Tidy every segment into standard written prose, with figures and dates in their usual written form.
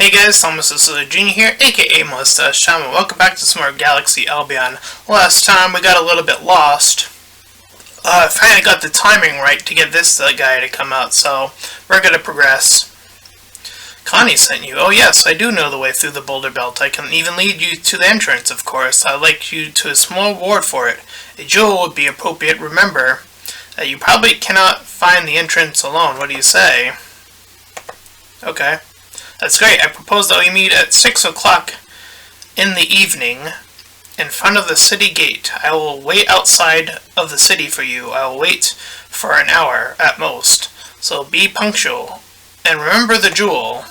Hey guys, Thomas is the Junior here, aka Mustached, and welcome back to some more Galaxy Albion. Last time we got a little bit lost. I finally got the timing right to get this guy to come out, so we're gonna progress. Connie sent you. Oh yes, I do know the way through the boulder belt. I can even lead you to the entrance, of course. I'd like you to a small reward for it. A jewel would be appropriate. Remember that you probably cannot find the entrance alone. What do you say? Okay. That's great. I propose that we meet at 6 o'clock in the evening in front of the city gate. I will wait outside of the city for you. I will wait for an hour at most. So be punctual. And remember the jewel.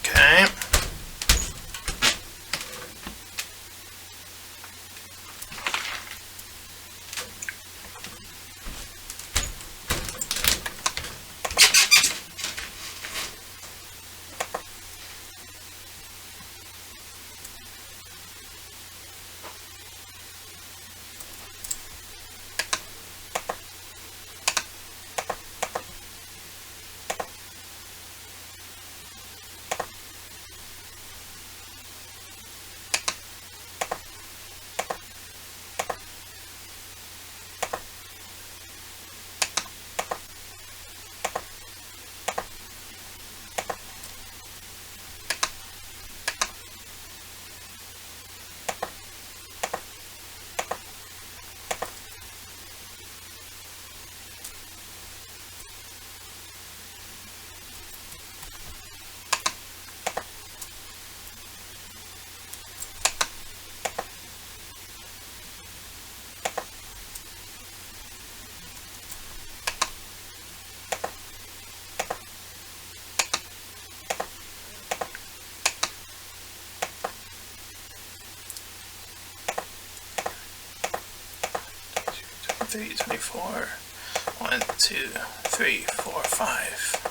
Okay. Three, 24. 1, 2, 3, 4, 5.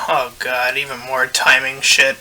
Oh god, even more timing shit.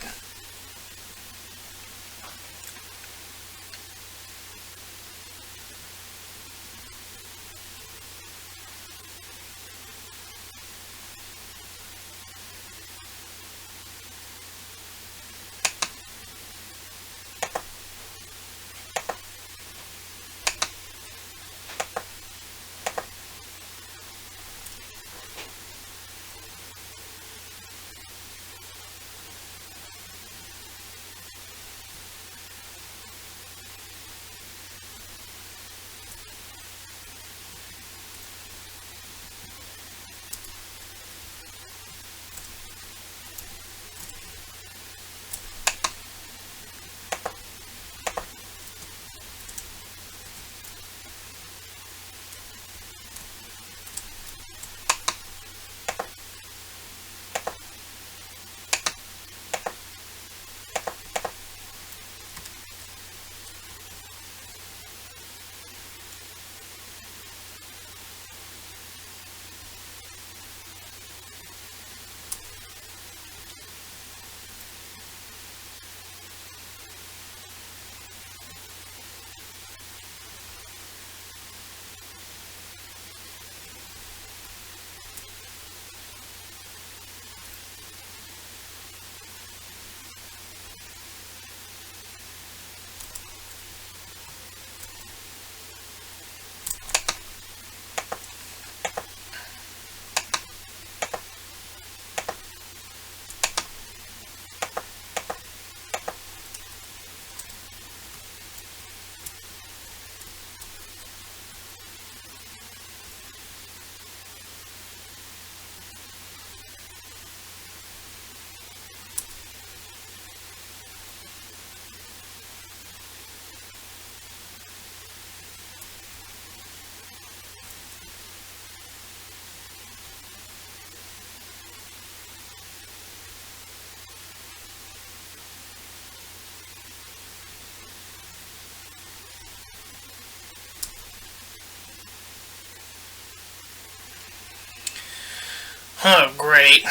Oh, great.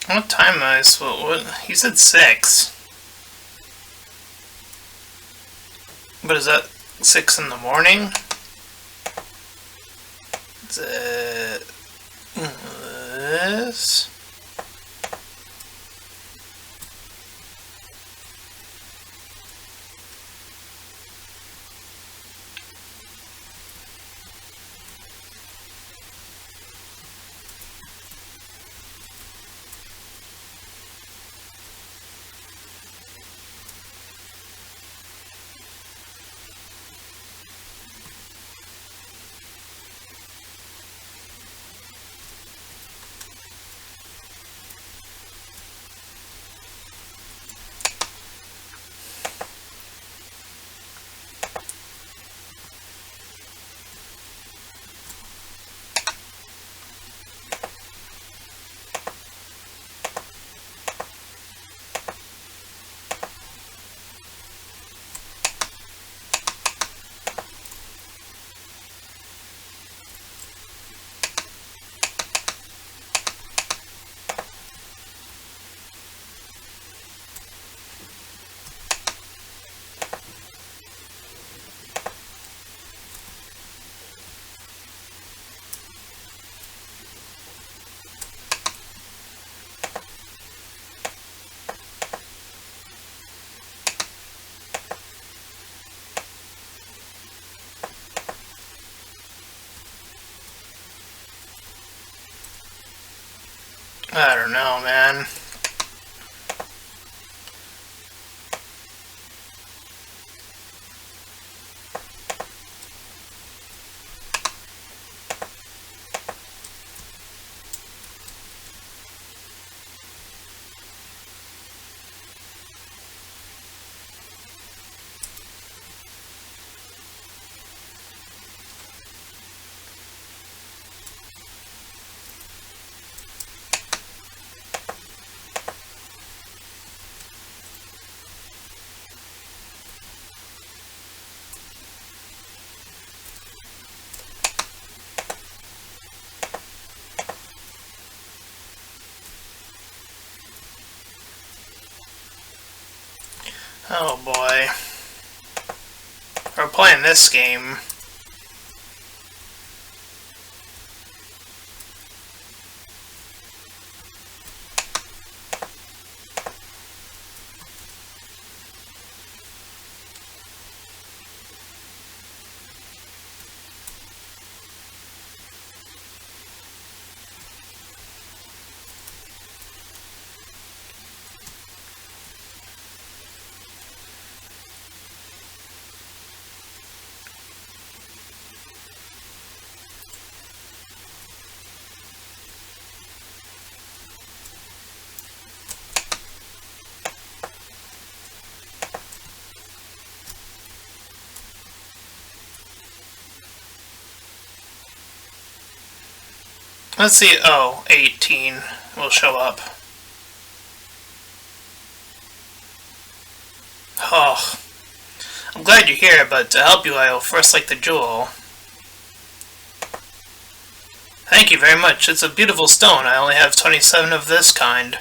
What time is what? He said 6. But is that 6 in the morning? Is it this? I don't know, man. Oh boy. We're playing this game. Let's see. Oh, 18 will show up. Oh, I'm glad you're here, but to help you I will first like the jewel. Thank you very much. It's a beautiful stone. I only have 27 of this kind.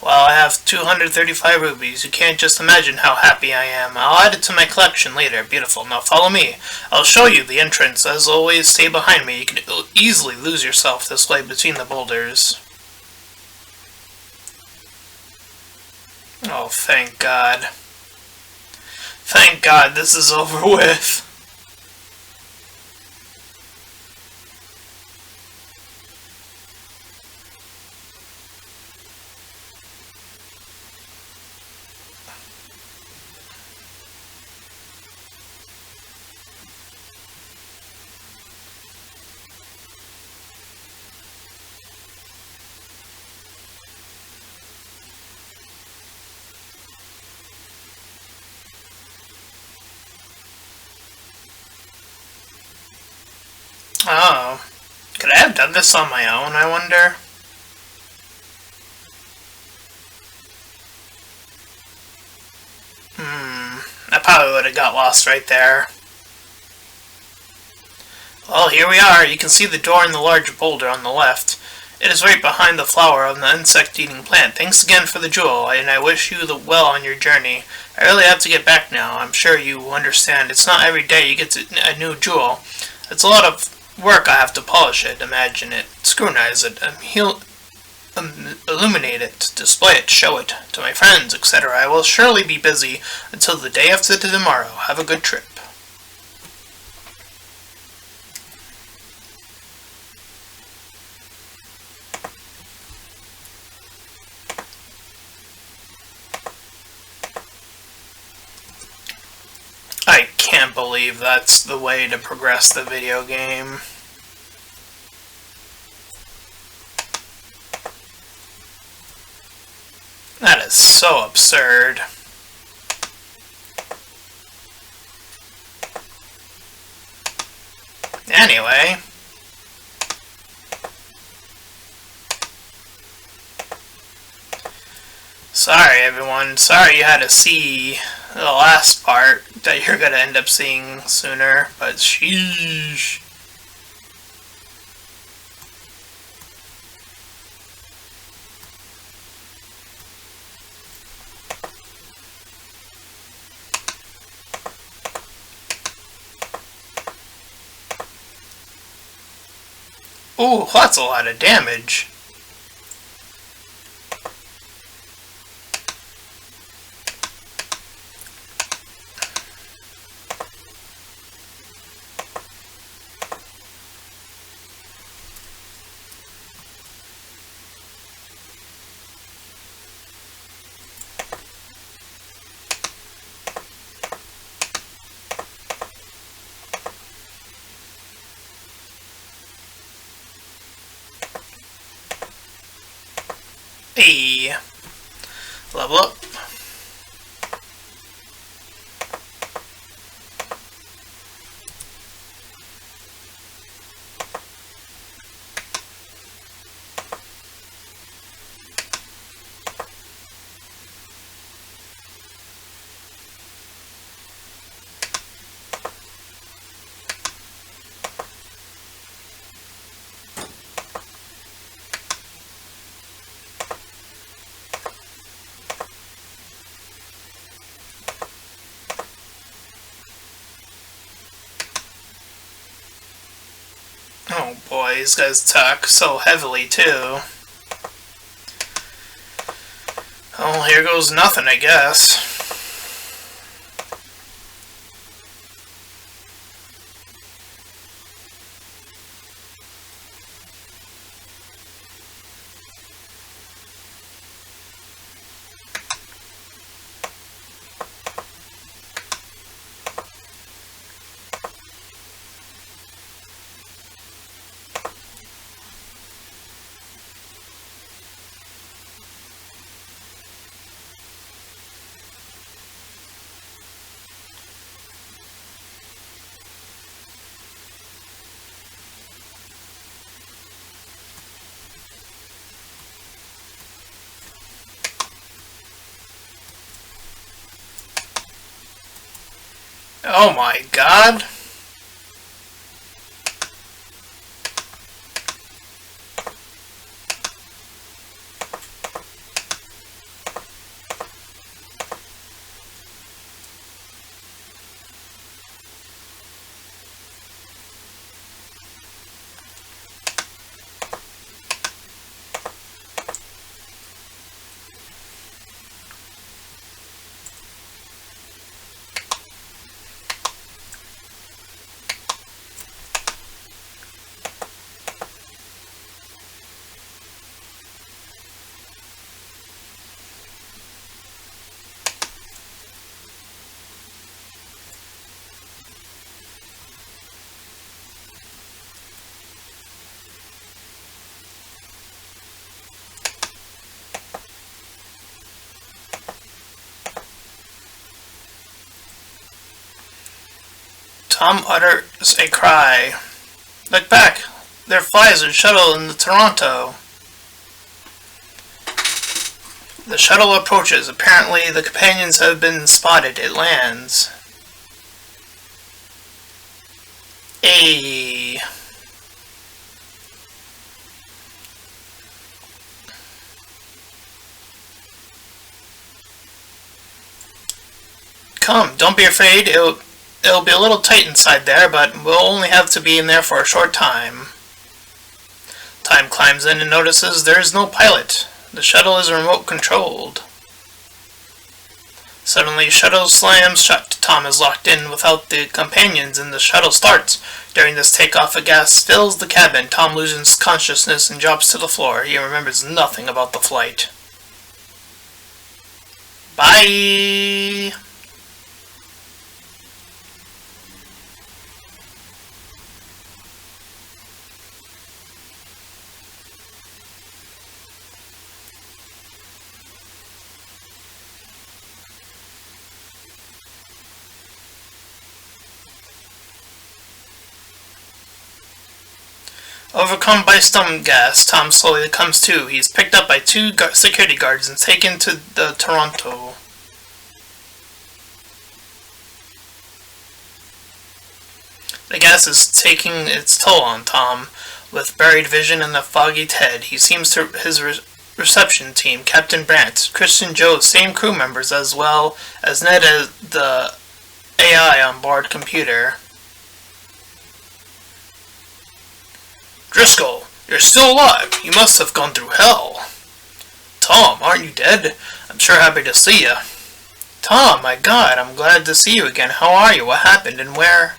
While I have 235 rubies, you can't just imagine how happy I am. I'll add it to my collection later. Beautiful. Now follow me. I'll show you the entrance. As always, stay behind me. You can easily lose yourself this way between the boulders. Oh, thank God. Thank God this is over with. Oh. Could I have done this on my own, I wonder? I probably would have got lost right there. Well, here we are. You can see the door in the large boulder on the left. It is right behind the flower of the insect-eating plant. Thanks again for the jewel, and I wish you well on your journey. I really have to get back now. I'm sure you understand. It's not every day you get a new jewel. It's a lot of work. I have to polish it, imagine it, scrutinize it, illuminate it, display it, show it to my friends, etc. I will surely be busy until the day after tomorrow. Have a good trip. I can't believe that's the way to progress the video game. That is so absurd. Anyway. Sorry everyone, sorry you had to see the last part that you're gonna end up seeing sooner, but sheesh. Ooh, that's a lot of damage. Hey, level up. Oh boy, these guys attack so heavily too. Oh, here goes nothing, I guess. Oh my god. Tom utters a cry. Look back! There flies a shuttle in the Toronto. The shuttle approaches. Apparently, the companions have been spotted. It lands. Ayy. Come, don't be afraid. It'll be a little tight inside there, but we'll only have to be in there for a short time. Time climbs in and notices there is no pilot. The shuttle is remote controlled. Suddenly, shuttle slams shut. Tom is locked in without the companions and the shuttle starts. During this takeoff, a gas fills the cabin. Tom loses consciousness and drops to the floor. He remembers nothing about the flight. Bye! Overcome by stomach gas, Tom slowly comes to. He is picked up by two security guards and taken to the Toronto. The gas is taking its toll on Tom. With buried vision and a foggy head, he seems to his reception team, Captain Brandt, Christian Joe, same crew members as well as Ned as the AI on board computer. Driscoll, you're still alive. You must have gone through hell. Tom, aren't you dead? I'm sure happy to see you. Tom, my God, I'm glad to see you again. How are you? What happened and where?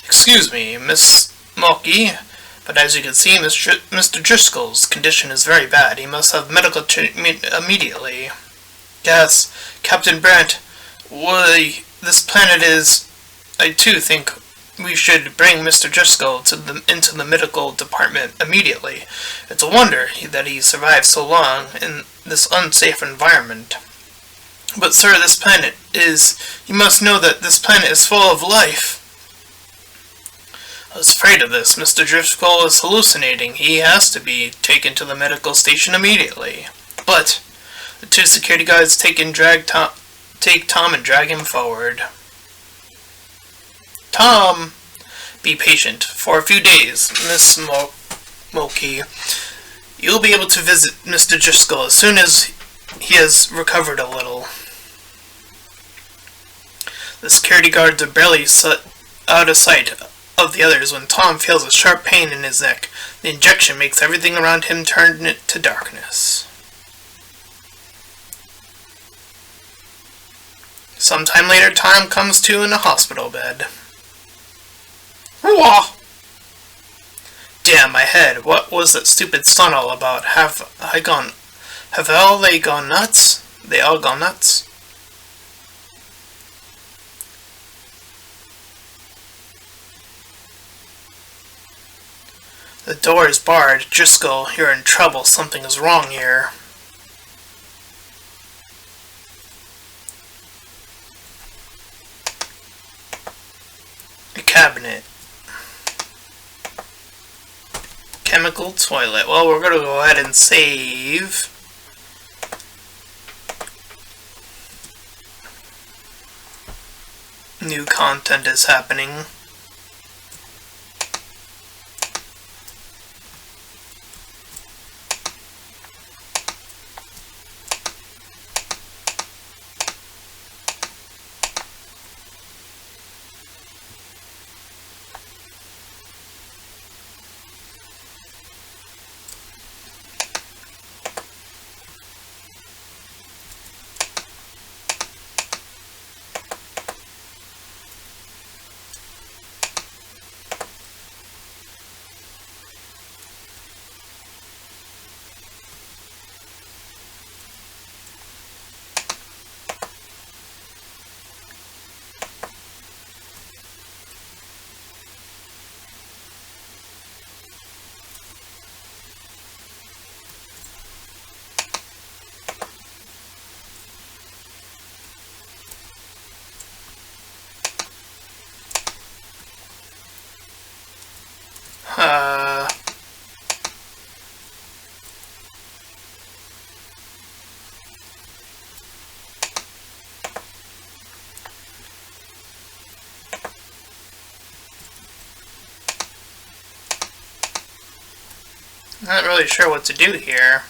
Excuse me, Miss Mulkey, but as you can see, Mr. Driscoll's condition is very bad. He must have medical treatment immediately. Yes, Captain Brandt, this planet is... I too think we should bring Mr. Driscoll into the medical department immediately. It's a wonder that he survived so long in this unsafe environment. But sir, you must know that this planet is full of life. I was afraid of this. Mr. Driscoll is hallucinating. He has to be taken to the medical station immediately. But the two security guards take Tom and drag him forward. Tom! Be patient. For a few days, Miss Mulkey. You'll be able to visit Mr. Driscoll as soon as he has recovered a little. The security guards are barely out of sight of the others when Tom feels a sharp pain in his neck. The injection makes everything around him turn to darkness. Sometime later, Tom comes to in a hospital bed. Whoa! Damn my head, what was that stupid stunt all about? Have they gone nuts? They all gone nuts? The door is barred. Driscoll, you're in trouble. Something is wrong here. A cabinet. Chemical toilet. Well, we're going to go ahead and save. new content is happening. Not really sure what to do here.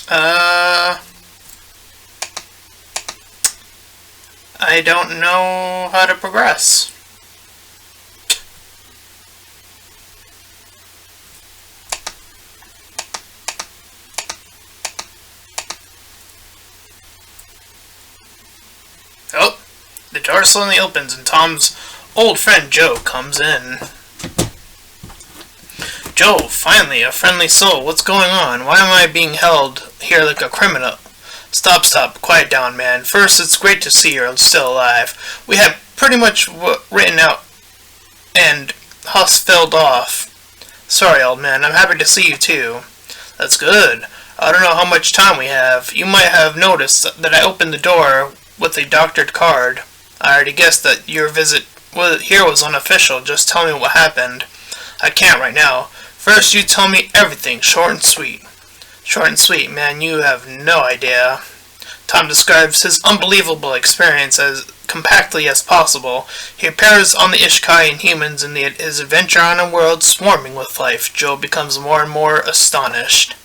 Huh. I don't know how to progress. Oh, the door suddenly opens and Tom's old friend Joe comes in. Joe, finally, a friendly soul. What's going on? Why am I being held here like a criminal? Stop. Quiet down, man. First, it's great to see you're still alive. We have pretty much written out and Huss filled off. Sorry, old man. I'm happy to see you, too. That's good. I don't know how much time we have. You might have noticed that I opened the door with a doctored card. I already guessed that your visit here was unofficial. Just tell me what happened. I can't right now. First, you tell me everything, short and sweet. Short and sweet, man, you have no idea. Tom describes his unbelievable experience as compactly as possible. He appears on the Ishkai and humans in his adventure on a world swarming with life. Joe becomes more and more astonished.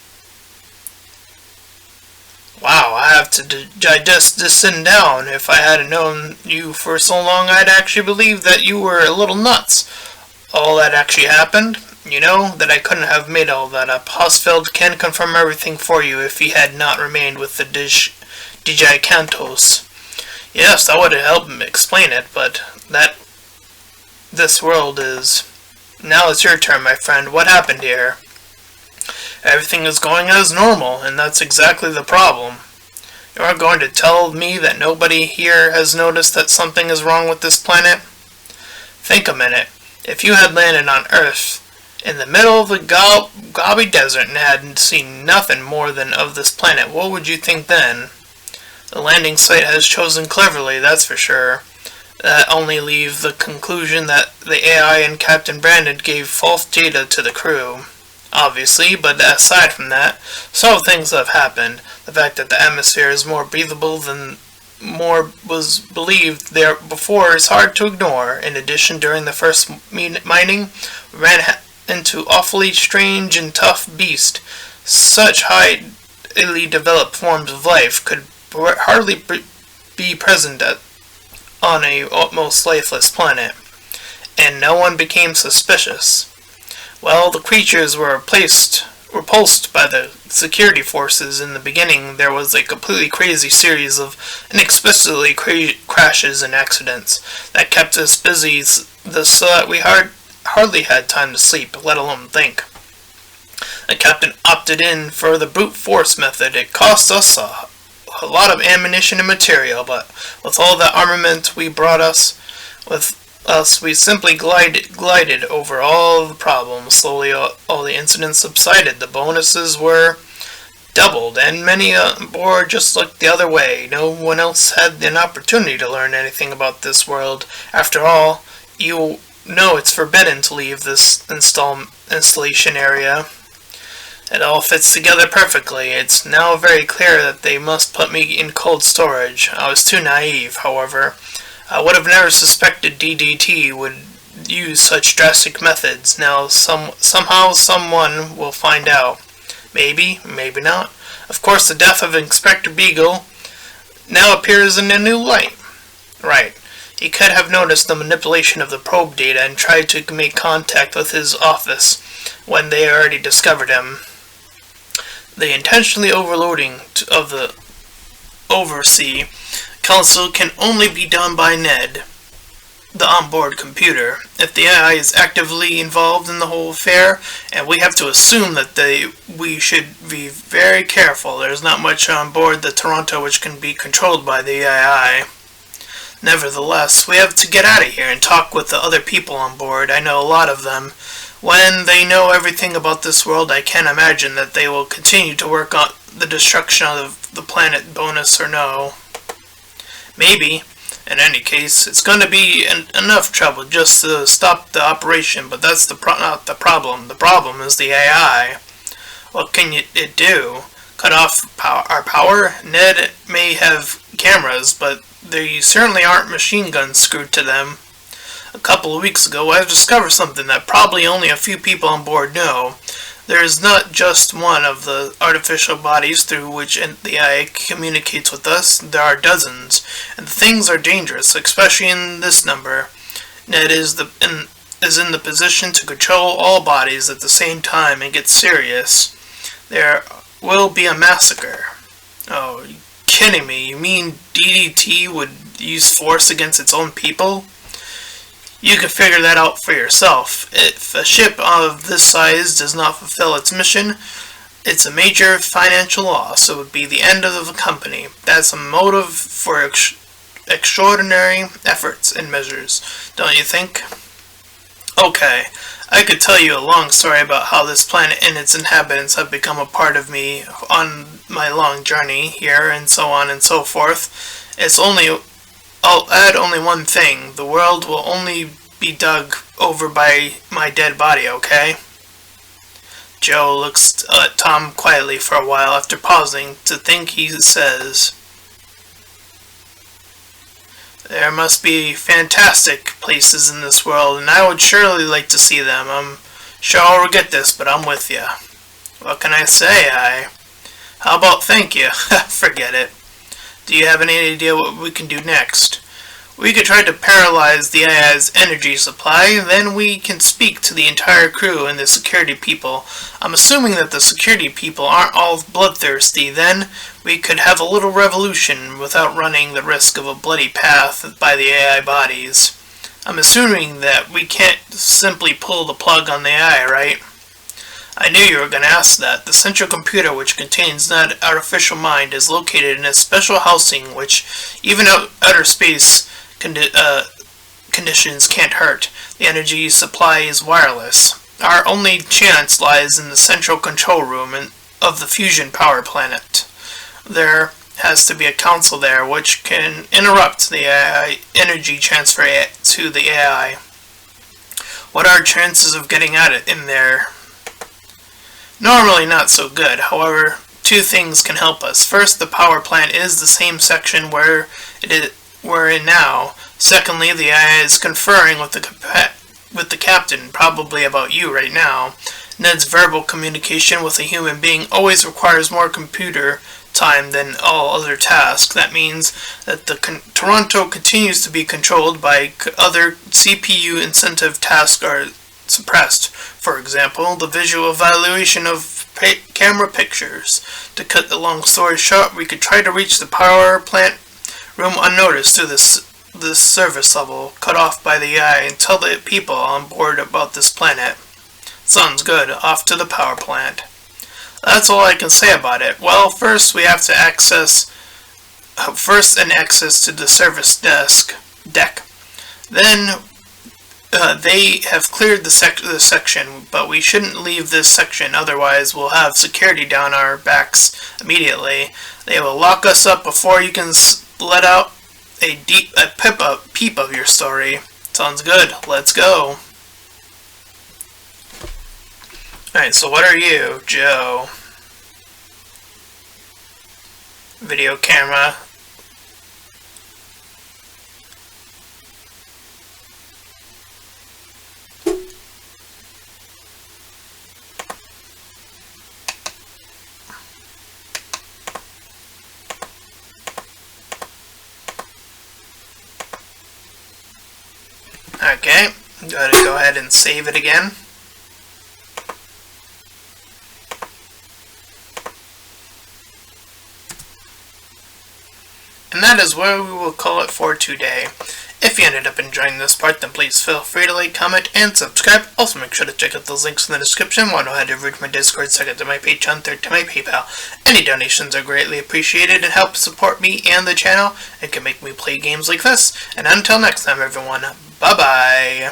Wow, I have to digest this sitting down. If I hadn't known you for so long, I'd actually believe that you were a little nuts. All that actually happened? You know, that I couldn't have made all that up. Husfeld can confirm everything for you if he had not remained with the Digicantos. Yes, that would have helped him explain it, but this world is... Now it's your turn, my friend. What happened here? Everything is going as normal, and that's exactly the problem. You aren't going to tell me that nobody here has noticed that something is wrong with this planet? Think a minute. If you had landed on Earth in the middle of the Gobi Desert and had seen nothing more than of this planet, what would you think then? The landing site has chosen cleverly, that's for sure. That only leave the conclusion that the AI and Captain Brandon gave false data to the crew. Obviously, but aside from that, several things have happened. The fact that the atmosphere is more breathable than more was believed there before is hard to ignore. In addition, during the first mining, we ran into awfully strange and tough beasts. Such highly developed forms of life could hardly be present on a almost lifeless planet, and no one became suspicious. Well, the creatures were repulsed by the security forces. In the beginning, there was a completely crazy series of inexplicably crashes and accidents that kept us busy so that we hardly had time to sleep, let alone think. The captain opted in for the brute force method. It cost us a lot of ammunition and material, but with all the armament we brought with us, we simply glided over all the problems. Slowly, all the incidents subsided. The bonuses were doubled, and many on board just looked the other way. No one else had an opportunity to learn anything about this world. After all, you know it's forbidden to leave this installation area. It all fits together perfectly. It's now very clear that they must put me in cold storage. I was too naive, however. I would have never suspected DDT would use such drastic methods. Now somehow someone will find out. Maybe, maybe not. Of course, the death of Inspector Beagle now appears in a new light. Right. He could have noticed the manipulation of the probe data and tried to make contact with his office when they already discovered him. The intentionally overloading of the Oversea Council can only be done by Ned, the onboard computer. If the AI is actively involved in the whole affair, and we have to assume that we should be very careful. There's not much on board the Toronto which can be controlled by the AI. Nevertheless, we have to get out of here and talk with the other people on board. I know a lot of them. When they know everything about this world, I can't imagine that they will continue to work on the destruction of the planet, bonus or no. Maybe. In any case, it's going to be enough trouble just to stop the operation, but that's not the problem. The problem is the AI. What can it do? Cut off our power? Ned may have cameras, but they certainly aren't machine guns screwed to them. A couple of weeks ago, I discovered something that probably only a few people on board know. There is not just one of the artificial bodies through which the AI communicates with us. There are dozens, and the things are dangerous, especially in this number. Ned is in the position to control all bodies at the same time and get serious. There will be a massacre. Oh, you kidding me? You mean DDT would use force against its own people? You can figure that out for yourself. If a ship of this size does not fulfill its mission, it's a major financial loss. It would be the end of the company. That's a motive for extraordinary efforts and measures, don't you think? Okay, I could tell you a long story about how this planet and its inhabitants have become a part of me on my long journey here, and so on and so forth. I'll add only one thing. The world will only be dug over by my dead body, okay? Joe looks at Tom quietly for a while. After pausing to think, he says, "There must be fantastic places in this world, and I would surely like to see them. I'm sure I'll regret this, but I'm with you." What can I say? How about thank you? Forget it. Do you have any idea what we can do next? We could try to paralyze the AI's energy supply, then we can speak to the entire crew and the security people. I'm assuming that the security people aren't all bloodthirsty. Then we could have a little revolution without running the risk of a bloody path by the AI bodies. I'm assuming that we can't simply pull the plug on the AI, right? I knew you were going to ask that. The central computer, which contains that artificial mind, is located in a special housing which even outer space conditions can't hurt. The energy supply is wireless. Our only chance lies in the central control room of the fusion power planet. There has to be a council there which can interrupt the AI energy transfer to the AI. What are our chances of getting at it in there? Normally not so good. However, two things can help us. First, the power plant is the same section where we're in now. Secondly, the AI is conferring with the captain, probably about you right now. Ned's verbal communication with a human being always requires more computer time than all other tasks. That means that Toronto continues to be controlled by other CPU incentive tasks are suppressed. For example, the visual evaluation of camera pictures. To cut the long story short, we could try to reach the power plant room unnoticed through the service level, cut off by the AI, and tell the people on board about this planet. Sounds good. Off to the power plant. That's all I can say about it. Well, first we have to access to the service deck. Then they have cleared the section, but we shouldn't leave this section, otherwise we'll have security down our backs immediately. They will lock us up before you can let out a peep of your story. Sounds good. Let's go. Alright, so what are you, Joe? Video camera. Okay, gotta go ahead and save it again. And that is where we will call it for today. If you ended up enjoying this part, then please feel free to like, comment, and subscribe. Also make sure to check out those links in the description. One will head over to my Discord, second to my Patreon, third to my PayPal. Any donations are greatly appreciated and help support me and the channel and can make me play games like this. And until next time everyone, bye bye!